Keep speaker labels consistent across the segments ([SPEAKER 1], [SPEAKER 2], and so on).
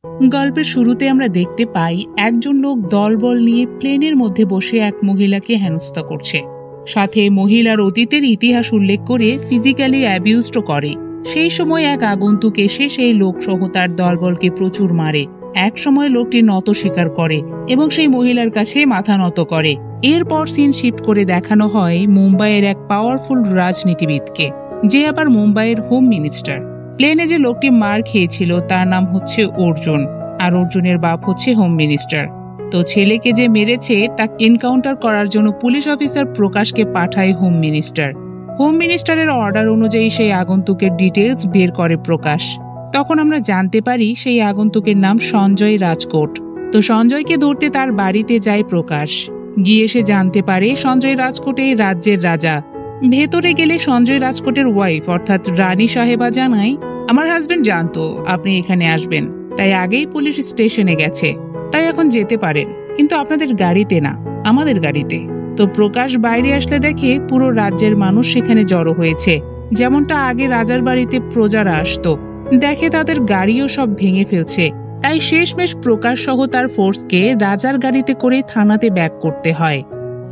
[SPEAKER 1] গল্পের শুরুতে আমরা দেখতে পাই একজন লোক দলবল নিয়ে প্লেনের মধ্যে বসে এক মহিলাকে হেনস্থা করছে, সাথে মহিলার অতীতের ইতিহাস উল্লেখ করে ফিজিক্যালি অ্যাবিউজড করে। সেই সময় এক আগন্তুক এসে সেই লোক সহ তার দলবলকে প্রচুর মারে। এক সময় লোকটি নত স্বীকার করে এবং সেই মহিলার কাছে মাথা নত করে। এরপর সিন শিফট করে দেখানো হয় মুম্বাইয়ের এক পাওয়ারফুল রাজনীতিবিদকে, যে আবার মুম্বাইয়ের হোম মিনিস্টার। প্লেনে যে লোকটি মার খেয়েছিল তার নাম হচ্ছে অর্জুন, আর অর্জুনের বাপ হচ্ছে হোম মিনিস্টার। তো ছেলেকে যে মেরেছে তা এনকাউন্টার করার জন্য পুলিশ অফিসার প্রকাশকে পাঠায় হোম মিনিস্টার। হোম মিনিস্টারের অর্ডার অনুযায়ী সেই আগন্তুকের ডিটেলস বের করে প্রকাশ। তখন আমরা জানতে পারি সেই আগন্তুকের নাম সঞ্জয় রাজকোট। তো সঞ্জয়কে ধরতে তার বাড়িতে যায় প্রকাশ। গিয়ে সে জানতে পারে সঞ্জয় রাজকোট এই রাজ্যের রাজা। ভেতরে গেলে সঞ্জয় রাজকোটের ওয়াইফ অর্থাৎ রানী সাহেবা জানায়, আমার হাজবেন্ড জানতো আপনি এখানে আসবেন, তাই আগেই পুলিশ স্টেশনে গেছে, তাই এখন যেতে পারেন, কিন্তু আপনাদের গাড়িতে না, আমাদের গাড়িতে। তো প্রকাশ বাইরে আসলে দেখে পুরো রাজ্যের মানুষ সেখানে জড়ো হয়েছে, যেমনটা আগে রাজার বাড়িতে প্রজারা আসতো। দেখে তাদের গাড়িও সব ভেঙে ফেলছে, তাই শেষমেশ প্রকাশ সহ তার ফোর্সকে রাজার গাড়িতে করে থানাতে ব্যাক করতে হয়।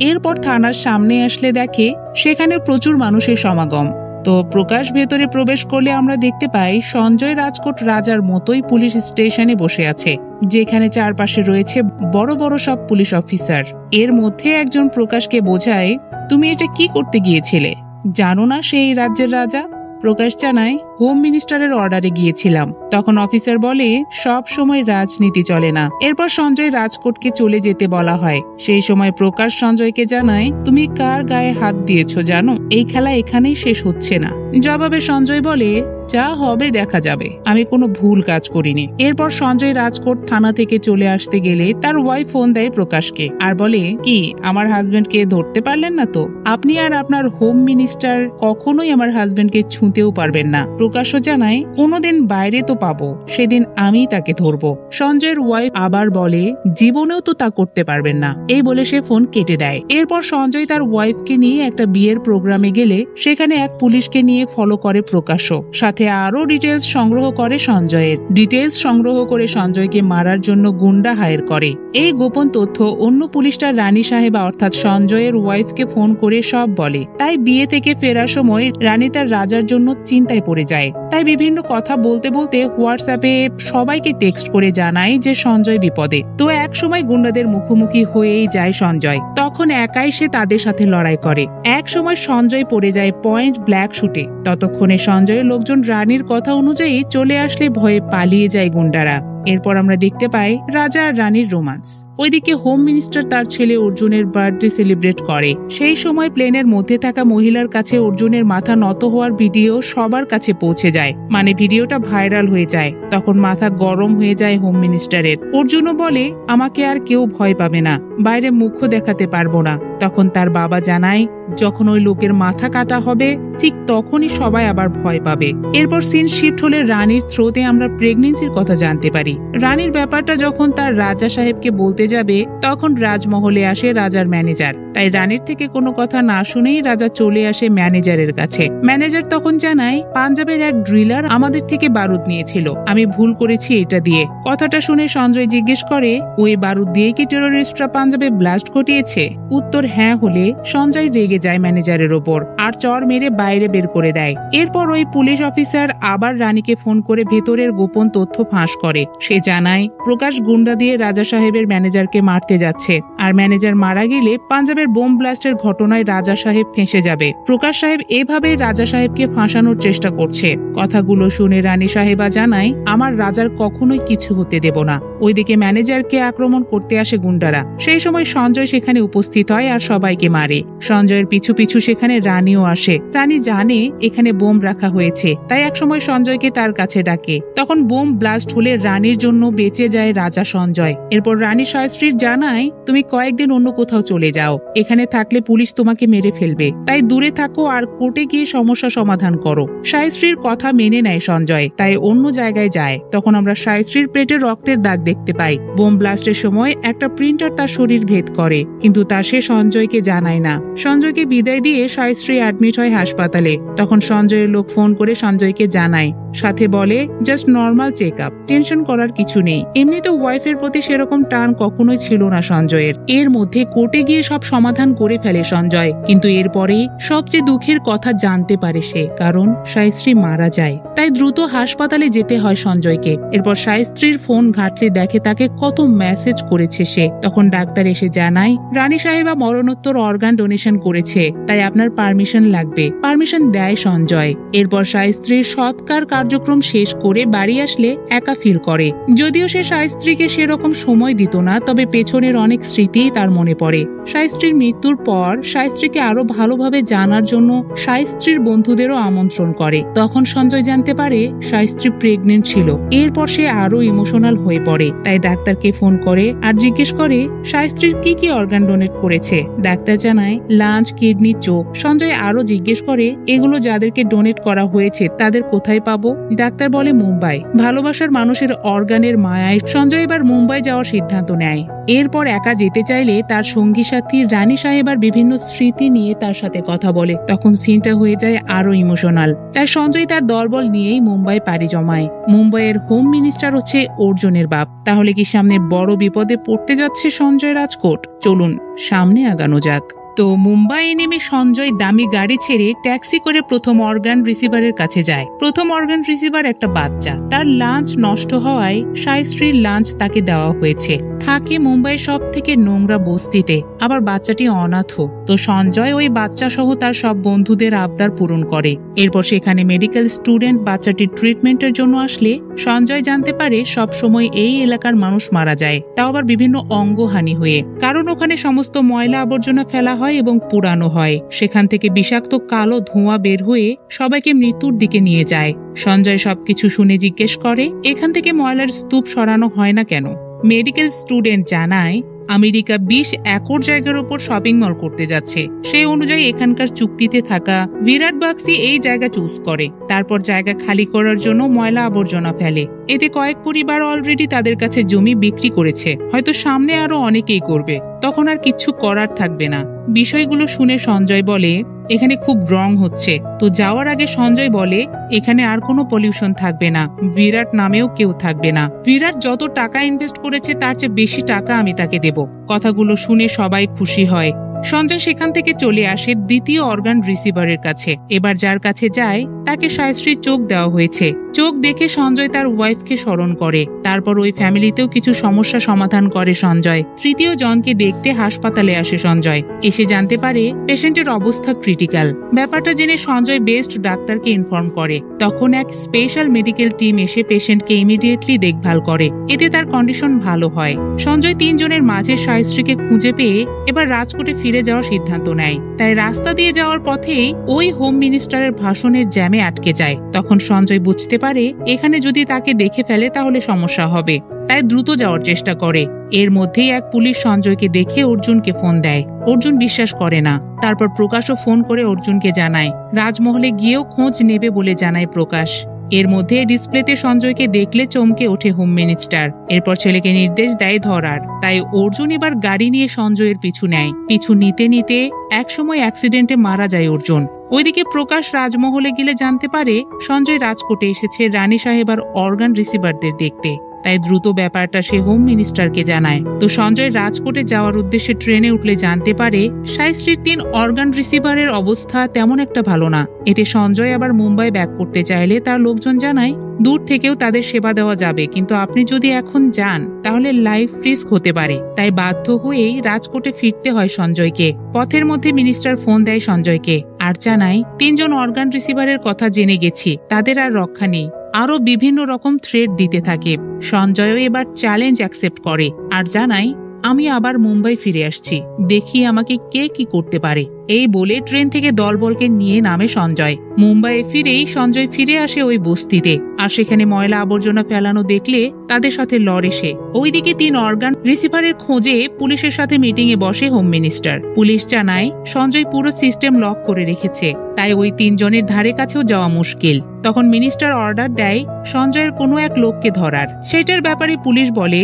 [SPEAKER 1] এরপর থানার সামনে আসলে দেখে সেখানে প্রচুর মানুষের সমাগম। তো প্রকাশ ভেতরে প্রবেশ করলে আমরা দেখতে পাই সঞ্জয় রাজকোট রাজার মতোই পুলিশ স্টেশনে বসে আছে, যেখানে চারপাশে রয়েছে বড় বড় সব পুলিশ অফিসার। এর মধ্যে একজন প্রকাশকে বোঝায়, তুমি এটা কি করতে গিয়েছিলে, জানো না সেই রাজ্যের রাজা? প্রকাশ জানায়, হোম মিনিস্টারের অর্ডারে গিয়েছিলাম। তখন অফিসার বলে, সব সময় রাজনীতি চলে না। এরপর সঞ্জয় রাজকোটকে চলে যেতে বলা হয়। সেই সময় প্রকাশ সঞ্জয়কে জানায়, তুমি কার গায়ে হাত দিয়েছো জানো? এই খেলা এখানেই শেষ হচ্ছে না। জবাবে সঞ্জয় বলে, যা হবে দেখা যাবে, আমি কোনো ভুল কাজ করিনি। এরপর সঞ্জয় রাজকোট থানা থেকে চলে আসতে গেলে তার ওয়াইফ ফোন দেয় প্রকাশকে আর বলে, কি আমার হাজবেন্ডকে ধরতে পারলেন না তো? আপনি আর আপনার হোম মিনিস্টার কখনোই আমার হাজবেন্ডকে ছুঁতেও পারবেন না। প্রকাশও জানায়, কোনোদিন বাইরে তো পাবো, সেদিন আমি তাকে ধরবো। সঞ্জয়ের ওয়াইফ আবার বলে, জীবনেও তো তা করতে পারবেন না। এই বলে সে ফোন কেটে দেয়। এরপর সঞ্জয় তার ওয়াইফকে নিয়ে একটা বিয়ের প্রোগ্রামে গেলে সেখানে এক পুলিশকে নিয়ে ফলো করে প্রকাশও, সাথে আরো ডিটেলস সংগ্রহ করে সঞ্জয়ের। ডিটেলস সংগ্রহ করে সঞ্জয়কে মারার জন্য গুন্ডা হায়ার করে। এই গোপন তথ্য অন্য পুলিশটা রানী সাহেবা অর্থাৎ সঞ্জয়ের ওয়াইফকে ফোন করে সব বলে। তাই বিয়ে থেকে ফেরার সময় রানী তার রাজার জন্য চিন্তায় পড়ে যায়। তাই বিভিন্ন কথা বলতে বলতে হোয়াটসঅ্যাপে সবাইকে টেক্সট করে জানায় যে সঞ্জয় বিপদে। তো এক সময় গুন্ডাদের মুখোমুখি হয়েই যায় সঞ্জয়। তখন একাই সে তাদের সাথে লড়াই করে। এক সময় সঞ্জয় পড়ে যায় পয়েন্ট ব্ল্যাক শুটে। ততক্ষণে সঞ্জয়ের লোকজন রানীর কথা অনুযায়ী চলে আসলে ভয়ে পালিয়ে যায় গুন্ডারা। এরপর আমরা দেখতে পাই রাজা আর রানীর রোমান্স। ওইদিকে হোম মিনিস্টার তার ছেলে অর্জুনের বার্থডে সেলিব্রেট করে। সেই সময় প্লেনের মধ্যে থাকা মহিলার কাছে অর্জুনের মাথা নত হওয়ার ভিডিও সবার কাছে পৌঁছে যায়, মানে ভিডিওটা ভাইরাল হয়ে যায়। তখন মাথা গরম হয়ে যায় হোম মিনিস্টারের। অর্জুনও বলে, আমাকে আর কেউ ভয় পাবে না, বাইরে মুখও দেখাতে পারবো না। তখন তার বাবা জানায়, যখন ওই লোকের মাথা কাটা হবে ঠিক তখনই সবাই আবার ভয় পাবে। এরপর সিন শিফট হলে রানীর থ্রোতে আমরা প্রেগনেন্সির কথা জানতে পারি। রানীর ব্যাপারটা যখন তার রাজা সাহেবকে বলতে যাবে তখন রাজমহলে আসে রাজার ম্যানেজার। তাই রানীর থেকে কোনো কথা না শুনেই রাজা চলে আসে ম্যানেজারের কাছে। ম্যানেজার তখন জানায়, পাঞ্জাবের এক ড্রিলার আমাদের থেকে বারুদ নিয়েছিল, আমি ভুল করেছি এটা দিয়ে। কথাটা শুনে সঞ্জয় জিজ্ঞেস করে, ওই বারুদ দিয়ে কি টেরোরিস্টরা পাঞ্জাবে ব্লাস্ট ঘটিয়েছে? উত্তর হ্যাঁ হলে সঞ্জয় রেগে যায় ম্যানেজারের ওপর আর চর মেরে বাইরে বের করে দেয়। এরপর ওই পুলিশ অফিসার আবার রানীকে ফোন করে ভেতরের গোপন তথ্য ফাঁস করে। সে জানায়, প্রকাশ গুন্ডা দিয়ে রাজা সাহেবের ম্যানেজারকে মারতে যাচ্ছে, আর ম্যানেজার মারা গেলে পাঞ্জাবের বোম ব্লাস্টের ঘটনায় রাজা সাহেব ফেঁসে যাবে। প্রকাশ সাহেব এভাবে রাজা সাহেবকে ফাঁসানোর চেষ্টা করছে। কথাগুলো শুনে রানী সাহেবা জানায়, আমার রাজার কখনোই কিছু হতে দেব না। ওইদিকে ম্যানেজারকে আক্রমণ করতে আসে গুন্ডারা। সেই সময় সঞ্জয় সেখানে উপস্থিত হয় আর সবাইকে মারে। সঞ্জয়ের পিছু পিছু সেখানে রানীও আসে। রানী জানে এখানে বোম রাখা হয়েছে, তাই একসময় সঞ্জয়কে তার কাছে ডাকে। তখন বোম ব্লাস্ট হলে রানীর জন্য বেঁচে যায় রাজা সঞ্জয়। এরপর রানী সাহেব সায়শ্রীর জানায়, তুমি কয়েকদিন অন্য কোথাও চলে যাও, এখানে থাকলে পুলিশ তোমাকে মেরে ফেলবে, তাই দূরে থাকো আর কোর্টে গিয়ে সমস্যা সমাধান করো। সায়শ্রীর কথা মেনে নেয় সঞ্জয়, তাই অন্য জায়গায় যায়। তখন আমরা সায়শ্রীর পেটে রক্তের দাগ দেখতে পাই। বোম ব্লাস্টের সময় একটা প্রিন্টার তার শরীর ভেদ করে, কিন্তু তা সে সঞ্জয়কে জানায় না। সঞ্জয়কে বিদায় দিয়ে সায়শ্রী অ্যাডমিট হয় হাসপাতালে। তখন সঞ্জয়ের লোক ফোন করে সঞ্জয়কে জানায়, সাথে বলে just normal check up, tension করার কিছু নেই। এমনিতে ওয়াইফের প্রতি সেরকম টান কখনোই ছিল না সঞ্জয়ের। এর মধ্যে কোর্টে গিয়ে সব সমাধান করে ফেলে সঞ্জয়, কিন্তু এরপরে সবচেয়ে দুঃখের কথা জানতে পারে সে, কারণ সায়শ্রী মারা যায়। তাই দ্রুত হাসপাতালে যেতে হয় সঞ্জয়কে। এরপর সায়শ্রীর ফোন ঘাটলে দেখে তাকে কত মেসেজ করেছে সে। তখন ডাক্তার এসে জানায়, রানী সাহেবা মরণোত্তর অর্গান ডোনেশন করেছে, তাই আপনার পারমিশন লাগবে। পারমিশন দেয় সঞ্জয়। এরপর সায়শ্রীর সৎকার কার্যক্রম শেষ করে বাড়ি আসলে একা ফিল করে। যদিও সে সায়শ্রীকে সেরকম সময় দিত না, তবে পেছনের অনেক স্মৃতি তার মনে পড়ে। সায়শ্রীর মৃত্যুর পর সায়শ্রীকে আরো ভালোভাবে জানার জন্য সায়শ্রীর বন্ধুদেরও আমন্ত্রণ করে। তখন সঞ্জয় জানতে পারে সায়শ্রী প্রেগনেন্ট ছিল। এরপর সে আরো ইমোশনাল হয়ে পড়ে, তাই ডাক্তারকে ফোন করে আর জিজ্ঞেস করে সায়শ্রীর কি কি অর্গান ডোনেট করেছে। ডাক্তার জানায় লাঞ্চ, কিডনি, চোখ। সঞ্জয় আরো জিজ্ঞেস করে এগুলো যাদেরকে ডোনেট করা হয়েছে তাদের কোথায় পাবো। ডাক্তার বলে মুম্বাই। ভালোবাসার মানুষের অর্গানের মায়ায় সঞ্জয় এবার মুম্বাই যাওয়ার সিদ্ধান্ত নেয়। এরপর একা যেতে চাইলে তার সঙ্গী সাথী রানী সাহেবার বিভিন্ন স্মৃতি নিয়ে তার সাথে কথা বলে। তখন সিনটা হয়ে যায় আরো ইমোশনাল। তাই সঞ্জয় তার দলবল নিয়েই মুম্বাই পাড়ি জমায়। মুম্বাইয়ের হোম মিনিস্টার হচ্ছে অর্জুনের বাপ। তাহলে কি সামনে বড় বিপদে পড়তে যাচ্ছে সঞ্জয় রাজকোট? চলুন সামনে আগানো যাক। তো মুম্বাই নেমে সঞ্জয় দামি গাড়ি ছেড়ে ট্যাক্সি করে প্রথম অর্গান রিসিভারের কাছে যায়। প্রথম অর্গান রিসিভার একটা বাচ্চা। তার লাঞ্চ নষ্ট হওয়ায় সায়শ্রীর লাঞ্চ তাকে দেওয়া হয়েছে। থাকে মুম্বাইয়ের সব থেকে নোংরা বস্তিতে, আবার বাচ্চাটি অনাথ। তো সঞ্জয় ওই বাচ্চা সহ তার সব বন্ধুদের আবদার পূরণ করে। এরপর সেখানে মেডিকেল স্টুডেন্ট বাচ্চাটির ট্রিটমেন্টের জন্য আসলে সঞ্জয় জানতে পারে সব সময় এই এলাকার মানুষ মারা যায়, তাও আবার বিভিন্ন অঙ্গহানি হয়ে। কারণ ওখানে সমস্ত ময়লা আবর্জনা ফেলা হয় এবং পুরানো হয়। সেখান থেকে বিষাক্ত কালো ধোঁয়া বের হয়ে সবাইকে মৃত্যুর দিকে নিয়ে যায়। সঞ্জয় সবকিছু শুনে জিজ্ঞেস করে এখান থেকে ময়লার স্তূপ সরানো হয় না কেন। মেডিকেল স্টুডেন্ট জানায় আমেরিকা 20 একর জায়গার উপর শপিং মল করতে যাচ্ছে। সেই অনুযায়ী এখানকার চুক্তিতে থাকা বিরাট বাক্সি এই জায়গা চুজ করে। তারপর জায়গা খালি করার জন্য ময়লা আবর্জনা ফেলে। এতে কয়েক পরিবার অলরেডি তাদের কাছে জমি বিক্রি করেছে, হয়তো সামনে আরো অনেকেই করবে। তখন আর কিচ্ছু করার থাকবে না। বিষয়গুলো শুনে সঞ্জয় বলে এখানে খুব রং হচ্ছে। তো যাওয়ার আগে সঞ্জয় বলে এখানে আর কোনো পলিউশন থাকবে না, বিরাট নামেও কেউ থাকবে না। বিরাট যত টাকা ইনভেস্ট করেছে তার চেয়ে বেশি টাকা আমি তাকে দেব। কথাগুলো শুনে সবাই খুশি হয়। সঞ্জয় সেখান থেকে চলে আসে দ্বিতীয় অর্গান রিসিভারের কাছে। এবার যার কাছে যায় তাকে সায়শ্রীর চোখ দেওয়া হয়েছে। চোখ দেখে সঞ্জয় তার ওয়াইফকে স্মরণ করে। তারপর ওই ফ্যামিলিতেও কিছু সমস্যা সমাধান করে সঞ্জয়। তৃতীয় জনকে দেখতে হাসপাতালে আসে সঞ্জয়। এসে জানতে পারে পেশেন্টের অবস্থা ক্রিটিক্যাল। ব্যাপারটা জেনে সঞ্জয় বেস্ট ডাক্তারকে ইনফর্ম করে। তখন এক স্পেশাল মেডিকেল টিম এসে পেশেন্টকে ইমিডিয়েটলি দেখভাল করে। এতে তার কন্ডিশন ভালো হয়। সঞ্জয় 3 জনের মাঝে সায়শ্রীকে খুঁজে পেয়ে এবার রাজকোটে ফিরে যাওয়ার সিদ্ধান্ত নেয়। তাই রাস্তা দিয়ে যাওয়ার পথেই ওই হোম মিনিস্টারের ভাষণের জ্যামে আটকে যায়। তখন সঞ্জয় বুঝতে পারে এখানে যদি তাকে দেখে ফেলে তাহলে সমস্যা হবে, তাই দ্রুত যাওয়ার চেষ্টা করে। এর মধ্যেই এক পুলিশ সঞ্জয়কে দেখে অর্জুনকে ফোন দেয়। অর্জুন বিশ্বাস করে না। তারপর প্রকাশও ফোন করে অর্জুনকে জানায়। রাজমহলে গিয়েও খোঁজ নেবে বলে জানায় প্রকাশ। এর মধ্যে ডিসপ্লেতে সঞ্জয়কে দেখলে চমকে ওঠে হোম মিনিস্টার। এরপর ছেলেকে নির্দেশ দেয় ধরার। তাই অর্জুন এবার গাড়ি নিয়ে সঞ্জয়ের পিছু নেয়। পিছু নিতে নিতে একসময় অ্যাক্সিডেন্টে মারা যায় অর্জুন। ওইদিকে প্রকাশ রাজমহলে গেলে জানতে পারে সঞ্জয় রাজকোটে এসেছে রানী সাহেবার অর্গান রিসিভারদের দেখতে। তাই দ্রুত ব্যাপারটা সে হোম মিনিস্টারকে জানায়। তো সঞ্জয় রাজকোটে যাওয়ার উদ্দেশ্যে ট্রেনে উঠলে জানতে পারে সায়শ্রীর 3 অর্গান রিসিভারের অবস্থা তেমন একটা ভালো না। এতে সঞ্জয় আবার মুম্বাই ব্যাক করতে চাইলে তার লোকজন জানায় দূর থেকেও তাদের সেবা দেওয়া যাবে, কিন্তু আপনি যদি এখন যান তাহলে লাইফ রিস্ক হতে পারে। তাই বাধ্য হয়েই রাজকোটে ফিরতে হয় সঞ্জয়কে। পথের মধ্যে মিনিস্টার ফোন দেয় সঞ্জয়কে আর জানায় 3 জন অর্গান রিসিভারের কথা জেনে গেছি, তাদের আর রক্ষা নেই। আরো বিভিন্ন রকম থ্রেট দিতে থাকে। সঞ্জয়ও এবার চ্যালেঞ্জ অ্যাকসেপ্ট করে আর জানায় আমি আবার মুম্বাই ফিরে আসছি, দেখি আমাকে কে কি করতে পারে। এই বলে ট্রেন থেকে দলবলকে নিয়ে নামে সঞ্জয়। মুম্বাইয়ে ফিরেই সঞ্জয় ফিরে আসে ওই বস্তিতে, আর সেখানে ময়লা আবর্জনা ফেলানো দেখলে তাদের সাথে লড়ে সে। ওইদিকে 3 অর্গান রিসিভারের খোঁজে পুলিশের সাথে মিটিং এ বসে হোম মিনিস্টার। পুলিশ জানায় সঞ্জয় পুরো সিস্টেম লক করে রেখেছে, তাই ওই 3 জনের ধারে কাছেও যাওয়া মুশকিল। তখন মিনিস্টার অর্ডার দেয় সঞ্জয়ের কোনো এক লোককে ধরার। সেটার ব্যাপারে পুলিশ বলে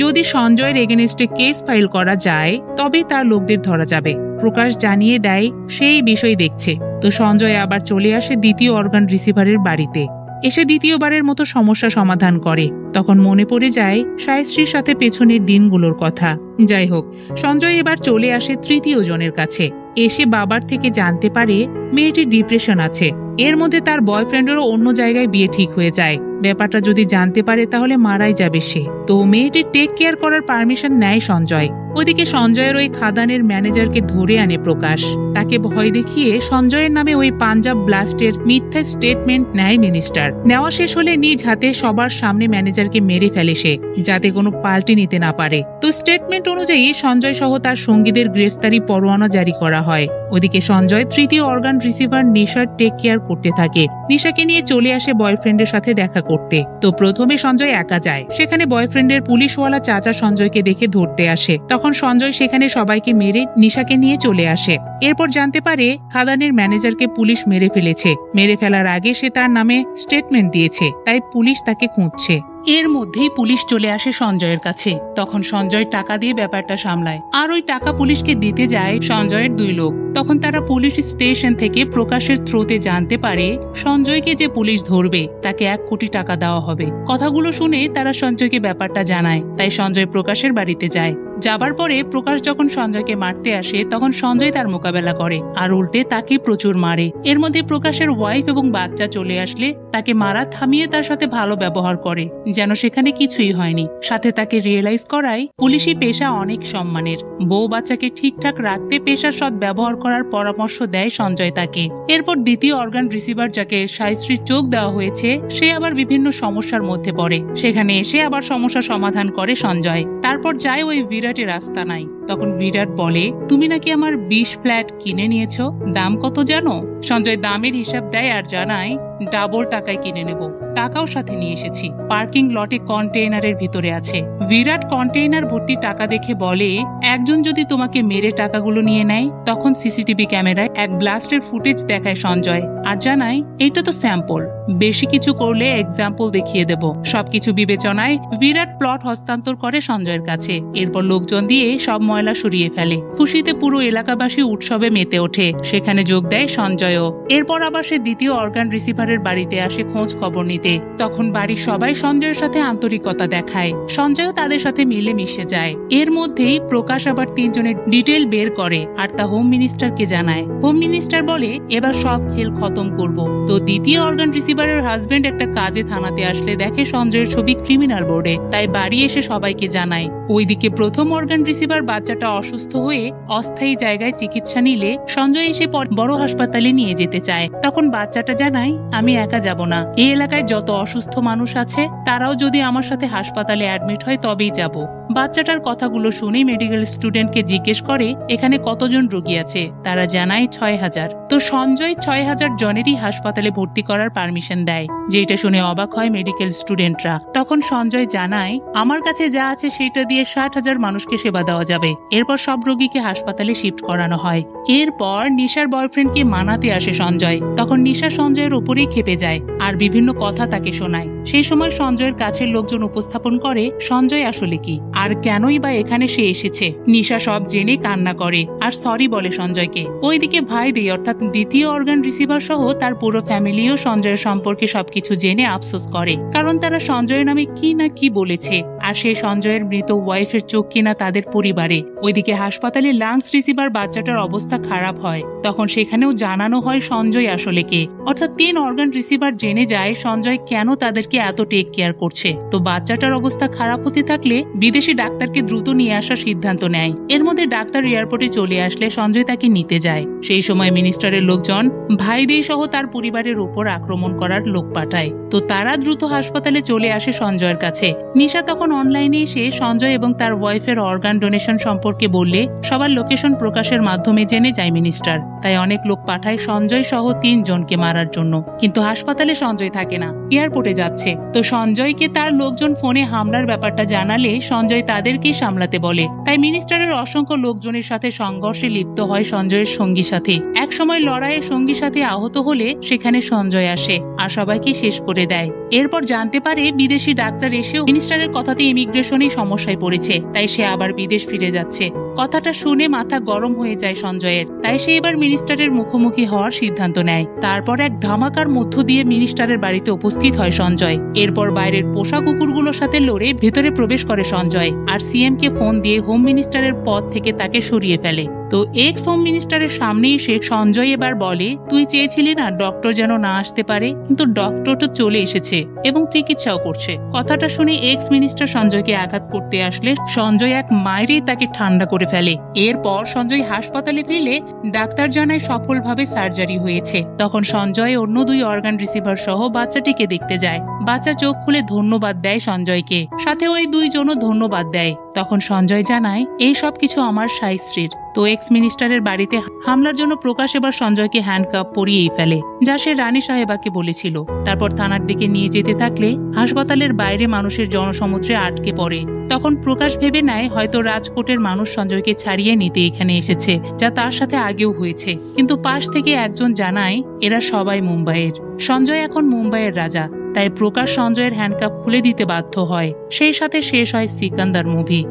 [SPEAKER 1] যদি সঞ্জয়ের এগেনস্টে কেস ফাইল করা যায় তবে তার লোকদের ধরা যাবে। প্রকাশ জানিয়ে দেয় সেই বিষয় দেখছে। তো সঞ্জয় আবার চলে আসে দ্বিতীয় অর্গান রিসিভারের বাড়িতে। এসে দ্বিতীয়বারের মতো সমস্যা সমাধান করে। তখন মনে পড়ে যায় সায়শ্রীর সাথে পেছনের দিনগুলোর কথা। যাই হোক, সঞ্জয় এবার চলে আসে তৃতীয় জনের কাছে। এসে বাবার থেকে জানতে পারে মেয়েটির ডিপ্রেশন আছে। এর মধ্যে তার বয়ফ্রেন্ডেরও অন্য জায়গায় বিয়ে ঠিক হয়ে যায়। ব্যাপারটা যদি জানতে পারে তাহলে মারাই যাবে সে। তো মেয়েটির টেক কেয়ার করার পারমিশন নেয় সঞ্জয়। ওইদিকে সঞ্জয়ের ওই খাদানের ম্যানেজারকে ধরে আনে প্রকাশ। তাকে ভয় দেখিয়ে সঞ্জয়ের নামে ওই পাঞ্জাব ব্লাস্টের মিথ্যা স্টেটমেন্ট নেয় মিনিস্টার। নেওয়া শেষ হলে নিজ হাতে সবার সামনে ম্যানেজারকে মেরে ফেলে সে, যাতে কোনো পাল্টি নিতে না পারে। তো স্টেটমেন্ট অনুযায়ী সঞ্জয় সহ তার সঙ্গীদের গ্রেফতারি পরোয়ানা জারি করা হয়। ওদিকে সঞ্জয় তৃতীয় অর্গান রিসিভার নিশার টেক কেয়ার করতে থাকে। নিশাকে নিয়ে চলে আসে বয়ফ্রেন্ডের সাথে দেখা করতে। তো প্রথমে সঞ্জয় একা যায়। সেখানে বয়ফ্রেন্ডের পুলিশওয়ালা চাচা সঞ্জয়কে দেখে ধরতে আসে। তখন সঞ্জয় সেখানে সবাইকে মেরে নিশাকে নিয়ে চলে আসে। এরপর জানতে পারে খাদানের ম্যানেজারকে পুলিশ মেরে ফেলেছে। মেরে ফেলার আগে সে তার নামে স্টেটমেন্ট দিয়েছে, তাই পুলিশ তাকে খুঁজছে। এর মধ্যেই পুলিশ চলে আসে সঞ্জয়ের কাছে। তখন সঞ্জয় টাকা দিয়ে ব্যাপারটা সামলায়, আর ওই টাকা পুলিশকে দিতে যায় সঞ্জয়ের 2 লোক। তখন তারা পুলিশ স্টেশন থেকে প্রকাশের থ্রুতে জানতে পারে সঞ্জয়কে যে পুলিশ ধরবে তাকে 1 কোটি টাকা দেওয়া হবে। কথাগুলো শুনে তারা সঞ্জয়কে ব্যাপারটা জানায়। তাই সঞ্জয় প্রকাশের বাড়িতে যায়। যাবার পরে প্রকাশ যখন সঞ্জয়কে মারতে আসে তখন সঞ্জয় তার মোকাবেলা করে, আর উল্টে তাকে প্রচুর মারে। এর মধ্যে প্রকাশের ওয়াইফ এবং বাচ্চা চলে আসলে তাকে মারা থামিয়ে তার সাথে ভালো ব্যবহার করে, যেন সেখানে কিছুই হয়নি। সাথে তাকে রিয়েলাইজ করায় পুলিশি পেশা অনেক সম্মানের। বউ বাচ্চাকে ঠিকঠাক রাখতে পেশার সৎ ব্যবহার করার পরামর্শ দেয় সঞ্জয় তাকে। এরপর দ্বিতীয় অর্গান রিসিভার যাকে সায়শ্রীর চোখ দেওয়া হয়েছে, সে আবার বিভিন্ন সমস্যার মধ্যে পড়ে। সেখানে এসে আবার সমস্যা সমাধান করে সঞ্জয়। তারপর যায় ওই বিরাটের রাস্তা নাই। তখন বিরাট বলে তুমি নাকি আমার 20 ফ্ল্যাট কিনে নিয়েছো, দাম কত জানো? সঞ্জয় দামের হিসাব দেয় আর জানায় ডাবল টাকায় কিনে নেব, টাকাও সাথে নিয়ে এসেছি। পার্কিং লটে কন্টেইনারের ভিতরে আছে। বিরাট কন্টেইনার ভর্তি টাকা দেখে বলে একজন যদি তোমাকে মেরে টাকাগুলো নিয়ে নেয়। তখন সিসিটিভি ক্যামেরায় এক ব্লাস্টের ফুটেজ দেখায় সঞ্জয়, আর জানায় এটা তো স্যাম্পল, বেশি কিছু করলে এক্সাম্পল দেখিয়ে দেব। সবকিছু বিবেচনায় বিরাট প্লট হস্তান্তর করে সঞ্জয়ের কাছে। এরপর লোকজন দিয়ে সব ময়লা সরিয়ে ফেলে। খুশিতে পুরো এলাকাবাসী উৎসবে মেতে ওঠে। সেখানে যোগ দেয় সঞ্জয়ও। এরপর আবার সে দ্বিতীয় অর্গান রিসিভারের বাড়িতে আসে খোঁজ খবর নিতে। তখন বাড়ির সবাই সঞ্জয়ের সাথে আন্তরিকতা দেখায়। সঞ্জয়ও তাদের সাথে মিলে মিশে যায়। এর মধ্যেই প্রকাশ আবার 3 জনের ডিটেল বের করে আর তা হোম মিনিস্টারকে জানায়। হোম মিনিস্টার বলে এবার সব খেল খতম করব। তো দ্বিতীয় অর্গান রিসিভারের হাজবেন্ড একটা কাজে থানাতে আসলে দেখে সঞ্জয়ের ছবি ক্রিমিনাল বোর্ডে, তাই বাড়ি এসে সবাইকে জানায়। ওইদিকে প্রথম অর্গান রিসিভার বাচ্চাটা অসুস্থ হয়ে অস্থায়ী জায়গায় চিকিৎসা নিলে সঞ্জয় এসে বড় হাসপাতালে নিয়ে যেতে চায়। তখন বাচ্চাটা জানায় আমি একা যাব না, এই এলাকায় যত অসুস্থ মানুষ আছে তারাও যদি আমার সাথে হাসপাতালে অ্যাডমিট হয় তবেই যাব। বাচ্চাটার কথাগুলো শুনে মেডিকেল স্টুডেন্টকে জিজ্ঞেস করে এখানে কতজন রোগী আছে। তারা জানায় 6000। তো সঞ্জয় 6000 জনেরই হাসপাতালে ভর্তি করার পারমিশন দেয়, যেটা শুনে অবাক হয় মেডিকেল স্টুডেন্টরা। তখন সঞ্জয় জানায় আমার কাছে যা আছে সেটা দিয়ে 60,000 মানুষকে সেবা দেওয়া যাবে। এরপর সব রোগীকে হাসপাতালে শিফট করানো হয়। এরপর নিশার বয়ফ্রেন্ডকে মানাতে আসে সঞ্জয়। তখন নিশা সঞ্জয়ের উপরেই খেপে যায় আর বিভিন্ন কথা তাকে শোনায়। সেই সময় সঞ্জয়ের কাছের লোকজন উপস্থাপন করে সঞ্জয় আসলে কি আর কেনই বা এখানে সে এসেছে। নিশা সব জেনে কান্না করে আর সরি বলে সঞ্জয়কে। ওইদিকে ভাইদি অর্থাৎ দ্বিতীয় অর্গান রিসিভার সহ তার পুরো ফ্যামিলিও সঞ্জয়ের সম্পর্কে সবকিছু জেনে আফসোস করে, কারণ তারা সঞ্জয়ের নামে কি না কি বলেছে, আর সে সঞ্জয়ের মৃত ওয়াইফের চোখ কিনা তাদের পরিবারে। ওইদিকে হাসপাতালে লাংস রিসিভার বাচ্চাটার অবস্থা খারাপ হয়। তখন সেখানেও জানানো হয় সঞ্জয় আসলে কে, অর্থাৎ 3 অর্গান রিসিভার জেনে যায় সঞ্জয় কেন তাদেরকে এত টেক কেয়ার করছে। তো বাচ্চাটার অবস্থা খারাপ হতে থাকলে বিদেশি ডাক্তারকে দ্রুত নিয়ে আসার সিদ্ধান্ত নেয়। এর মধ্যে ডাক্তার এয়ারপোর্টে চলে আসলে সঞ্জয় তাকে নিতে যায়। সেই সময় মিনিস্টারের লোকজন ভাইদি সহ তার পরিবারের উপর আক্রমণ করার লোক পাঠায়। তো তারা দ্রুত হাসপাতালে চলে আসে সঞ্জয়ের কাছে। নিশা তখন অনলাইনে এসে সঞ্জয় সঞ্জয় এবং তার ওয়াইফের অর্গান ডোনেশন সম্পর্কে বললে সবার লোকেশন প্রকাশের মাধ্যমে জেনে যায় মিনিস্টার। তাই অনেক লোক পাঠায় সঞ্জয় সহ 3 জনকে মারার জন্য। কিন্তু হাসপাতালে সঞ্জয় থাকে না, এয়ারপোর্টে যাচ্ছে। তো সঞ্জয়কে তার লোকজন ফোনে হামলার ব্যাপারটা জানালে সঞ্জয় তাদেরকেই সামলাতে বলে। তাই মিনিস্টারের অসংখ্য লোকজনের সাথে সংঘর্ষে লিপ্ত হয় সঞ্জয়ের সঙ্গী সাথে। এক সময় লড়াইয়ে সঙ্গী সাথে আহত হলে সেখানে সঞ্জয় আসে আর সবাইকে শেষ করে দেয়। এরপর জানতে পারে বিদেশি ডাক্তার এসেও মিনিস্টারের কথাতে ইমিগ্রেশনই সমস্যায় পড়েছে, তাই সে আবার বিদেশ ফিরে যাচ্ছে। কথাটা শুনে মাথা গরম হয়ে যায় সঞ্জয়ের। তাই সে এবার মিনিস্টারের মুখোমুখি হওয়ার সিদ্ধান্ত নেয়। তারপর এক ধামাকার মধ্য দিয়ে মিনিস্টারের বাড়িতে উপস্থিত হয় সঞ্জয়। এরপর বাইরের পোষা কুকুরগুলোর সাথে লড়ে ভেতরে প্রবেশ করে সঞ্জয় আর সিএম কে ফোন দিয়ে হোম মিনিস্টারের পদ থেকে তাকে সরিয়ে ফেলে। তো এক্স হোম মিনিস্টারের সামনে এসে সঞ্জয় এবার বলে, তুই চেয়েছিলি না ডক্টর যেন না আসতে পারে, কিন্তু ডক্টর তো চলে এসেছে এবং চিকিৎসাও করছে। কথাটা শুনে এক্স মিনিস্টার সঞ্জয়কে আঘাত করতে আসলে সঞ্জয় এক মাইরেই তাকে ঠান্ডা করে ফেলে। এরপর সঞ্জয় হাসপাতালে ফিরলে ডাক্তার জানায় সফলভাবে সার্জারি হয়েছে। তখন সঞ্জয় অন্য 2 অর্গান রিসিভার সহ বাচ্চাটিকে দেখতে যায়। বাচ্চা চোখ খুলে ধন্যবাদ দেয় সঞ্জয়কে, সাথে ওই 2 জনও ধন্যবাদ দেয়। তখন সঞ্জয় জানায়, এই সব কিছু আমার সাইশ্রীর। তো এক্স মিনিস্টারের বাড়িতে হামলার জন্য প্রকাশ এবার সঞ্জয়কে হ্যান্ডকাপ পরিয়েই ফেলে, যা সে রানী সাহেবাকে বলেছিল। তারপর থানার দিকে নিয়ে যেতে থাকলে হাসপাতালের বাইরে মানুষের জনসমুদ্রে আটকে পড়ে। তখন প্রকাশ ভেবে নেয় হয়তো রাজকোটের মানুষ সঞ্জয়কে ছাড়িয়ে নিতে এখানে এসেছে, যা তার সাথে আগেও হয়েছে। কিন্তু পাশ থেকে একজন জানায় এরা সবাই মুম্বাইয়ের। সঞ্জয় এখন মুম্বাইয়ের রাজা, তাই প্রকাশ সঞ্জয়ের হ্যান্ডকাপ খুলে দিতে বাধ্য হয়। সেই সাথে শেষ হয় সিকান্দার মুভি।